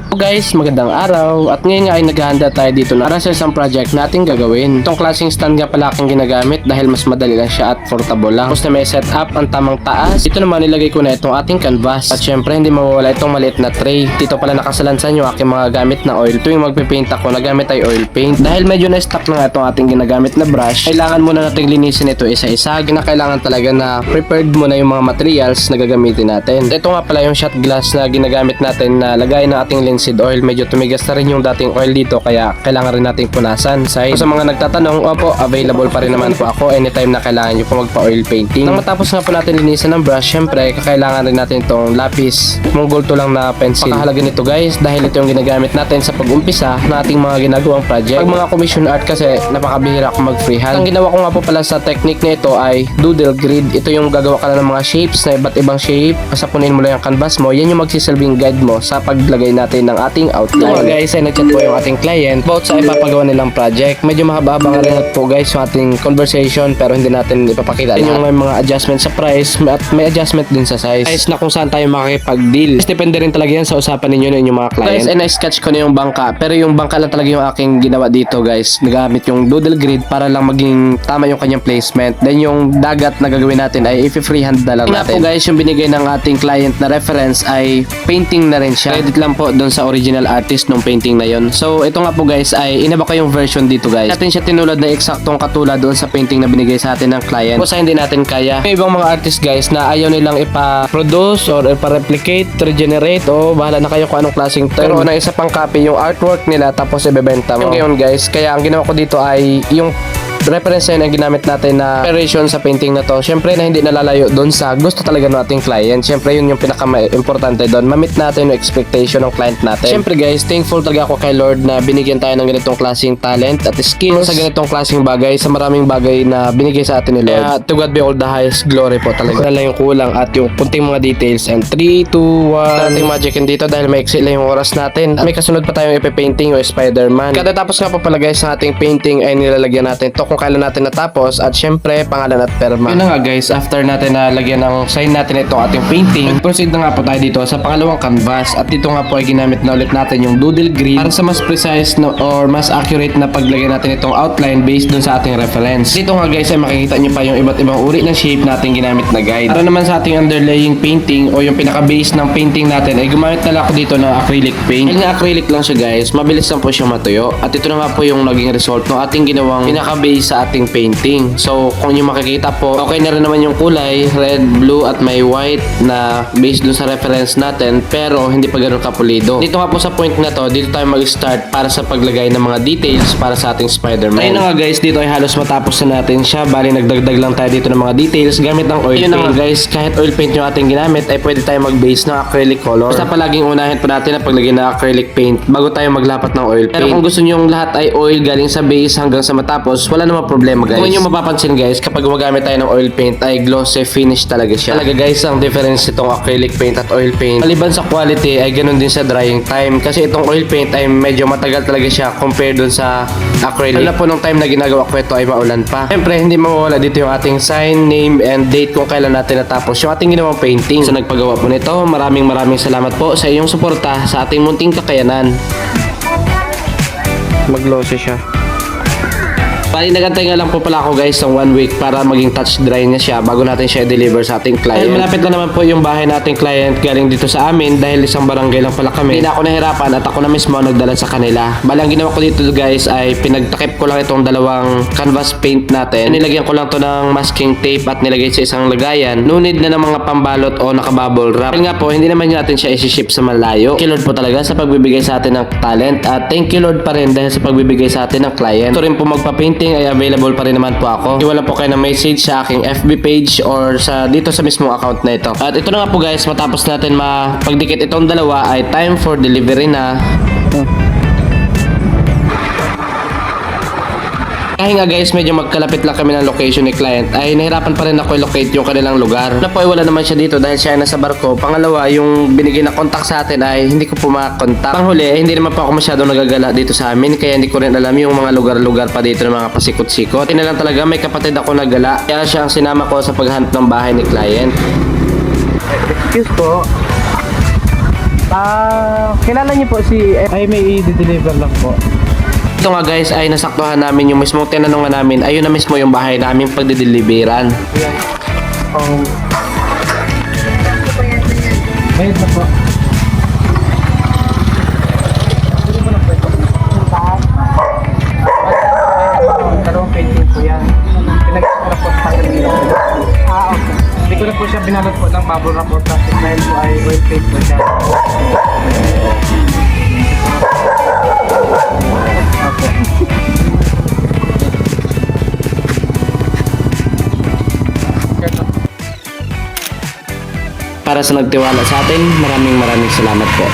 Guys, magandang araw at ngayon nga ay naghahanda tayo dito para sa isang project nating gagawin. Itong klaseng stand nga pala aking ginagamit dahil mas madali lang siya at portable lang. Tapos na may set up ang tamang taas. Dito naman nilagay ko na itong ating canvas. At syempre hindi mawawala itong maliit na tray. Dito pala nakasalansan yung aking mga gamit na oil. Tuwing magpipaint ako, nagamit ay oil paint. Dahil medyo na-stuck na nga itong ating ginagamit na brush, kailangan muna nating linisin ito isa-isa. Kailangan talaga na prepared muna yung mga materials na gagamitin natin. Ito nga pala yung shot glass na ginagamit natin na lagay ng ating linseed oil. Medyo tumigas na rin yung dating oil dito kaya kailangan rin nating punasan. Sa mga nagtatanong, opo, available pa rin naman po ako anytime na kailangan nyo po magpa-oil painting. Nang matapos nga po natin linisan ng brush, syempre kakailangan rin natin itong lapis, munggol to lang na pencil. Pakahalaga nito guys dahil ito yung ginagamit natin sa pag-umpisa ng ating mga ginagawang project. Pag mga commission art kasi napakabihira kung mag-freehand. Ang ginawa ko nga po pala sa technique na ito ay doodle grid. Ito yung gagawa ka na ng mga shapes na iba't ibang shape. Pasapunin mo lang yung canvas mo. Yan yung magsisilbing guide mo sa paglagay natin ng ating outline. So guys, ay nag-chat po yung ating client about sa ipapagawa nilang project. Medyo mahaba-haba nga rin po guys yung ating conversation pero hindi natin ipapakita. Yung may mga adjustment sa price at may adjustment din sa size. Guys, na kung saan tayo makikipag-deal. Depende rin talaga yan sa usapan ninyo ng inyong mga client. Guys, and na-sketch ko na yung bangka. Pero yung bangka lang talaga yung aking ginawa dito guys. Nagamit yung doodle grid para lang maging tama yung kanyang placement. Then yung dagat na gagawin natin ay i-freehand na lang natin. Nga po guys, yung binigay ng ating client na reference ay painting na rin siya. Edit lang po doon sa original artist nung painting na yon. So ito nga po guys ay inaba ko yung version dito guys. Natin siya tinulad na eksaktong katulad doon sa painting na binigay sa atin ng client. Kung sa hindi natin kaya. May ibang mga artist guys na ayaw nilang ipa-produce or ipa-replicate, regenerate o bahala na kayo kung anong klaseng term. Pero na isa pang copy yung artwork nila tapos ibebenta mo. Ngayon guys, kaya ang ginawa ko dito ay yung reference na ginamit natin na inspiration sa painting na to. Syempre na hindi nalalayo doon sa gusto talaga ng ating client. Syempre yun yung pinaka-importante doon. Ma-meet natin yung expectation ng client natin. Syempre guys, thankful talaga ako kay Lord na binigyan tayo ng ganitong klaseng talent at skills sa ganitong klaseng bagay, sa maraming bagay na binigay sa atin ni Lord. Kaya to God be all the highest glory po talaga. Wala lang yung kulang at yung punting mga details. And 3, 2, 1 ating magic dito dahil may exit lang yung oras natin. At may kasunod pa tayong ipe-painting o Spider-Man. Katatapos nga po pala guys sa ating painting ay nilalagyan natin to kung kailan natin natapos at syempre pangalan at perma. Yun na nga guys, after natin na lagyan ng sign natin itong ating painting, proceed na nga po tayo dito sa pangalawang canvas at dito nga po ay ginamit na ulit natin yung doodle grid para sa mas precise na, or mas accurate na paglagay natin itong outline based dun sa ating reference. Dito nga guys ay makikita nyo pa yung iba't ibang uri ng shape natin ginamit na guide. Para naman sa ating underlaying painting o yung pinaka base ng painting natin ay gumamit na lang ako dito ng acrylic paint. Dahil nga acrylic lang siya guys, mabilis lang po siyang matuyo at ito na nga po yung naging result ng ating ginawang pinaka base sa ating painting. So, kung yung makikita po, okay na rin naman yung kulay, red, blue, at may white na based dun sa reference natin, pero hindi pa ganun kapulido. Dito nga po sa point na to, dito tayo mag-start para sa paglagay ng mga details para sa ating Spider-Man. Ayun na nga guys, dito ay halos matapos na natin siya. Bali, nagdagdag lang tayo dito ng mga details gamit ng oil paint. Nga guys, kahit oil paint yung ating ginamit, ay pwede tayo mag-base ng acrylic color. Basta palaging unahin pa natin na paglagay ng acrylic paint bago tayo maglapat ng oil paint. Pero kung gusto nyo yung lahat ay oil galing sa base hanggang sa matapos, wala namang problema guys. Kung nyo mapapansin guys, kapag gumagamit tayo ng oil paint ay glossy finish talaga siya. Talaga guys, ang difference nitong acrylic paint at oil paint, maliban sa quality ay ganun din sa drying time. Kasi itong oil paint ay medyo matagal talaga siya compared dun sa acrylic. Alam po nung time na ginagawa ko ito ay maulan pa. Siyempre, hindi mawawala dito yung ating sign, name, and date kung kailan natin natapos yung ating ginawang painting. So nagpagawa po nito, maraming salamat po sa iyong suporta sa ating munting kakayanan. Mag-glossy siya. Bali, nagantay nga lang po pala ako guys ng 1 week para maging touch dry niya siya bago natin siya i-deliver sa ating client. Dahil malapit na naman po yung bahay nating client galing dito sa amin dahil isang barangay lang pala kami. Hindi na ako nahirapan at ako na mismo nagdala sa kanila. Bali, ang ginawa ko dito guys ay pinagtakip ko lang itong dalawang canvas paint natin. Nilagyan ko lang to ng masking tape at nilagay sa isang lagayan. No need na ng mga pambalot o nakabubble wrap. Dahil nga po, hindi naman natin siya isi-ship sa malayo. Thank you Lord po talaga sa pagbibigay sa atin ng talent at thank you Lord pa rin dahil sa pagbibigay sa atin ng client. Ito rin po magpa-painting ay available pa rin naman po ako. Iwala po kayo ng message sa aking FB page or sa dito sa mismong account na ito. At ito na nga po guys, matapos natin mapagdikit itong dalawa ay time for delivery na. Kahit nga guys, medyo magkalapit lang kami ng location ni client, ay nahirapan pa rin ako i-locate yung kanilang lugar. Na po ay wala naman siya dito dahil siya ay nasa barko. Pangalawa, yung binigay na contact sa atin ay hindi ko po makakontak. Panghuli, hindi naman po ako masyadong nagagala dito sa amin, kaya hindi ko rin alam yung mga lugar-lugar pa dito ng mga pasikot-sikot. Hindi na lang talaga, may kapatid ako nagala, kaya siya ang sinama ko sa paghanap ng bahay ni client. Excuse po. Kilala niyo po si... Ay, may i-deliver lang po. Ito nga guys ay nasaktuhan namin yung mismong tinanungan namin. Ayun na mismo yung bahay namin pagdideliveran. Bayad na po. Dalawang painting po yan. Pinag-isura po sa kanya nila. Okay. Hindi ko na po siya binalot po ng bubble wrap or plastic dahil po ay oil paint po siya. Para sa nagtiwala sa atin, maraming salamat po.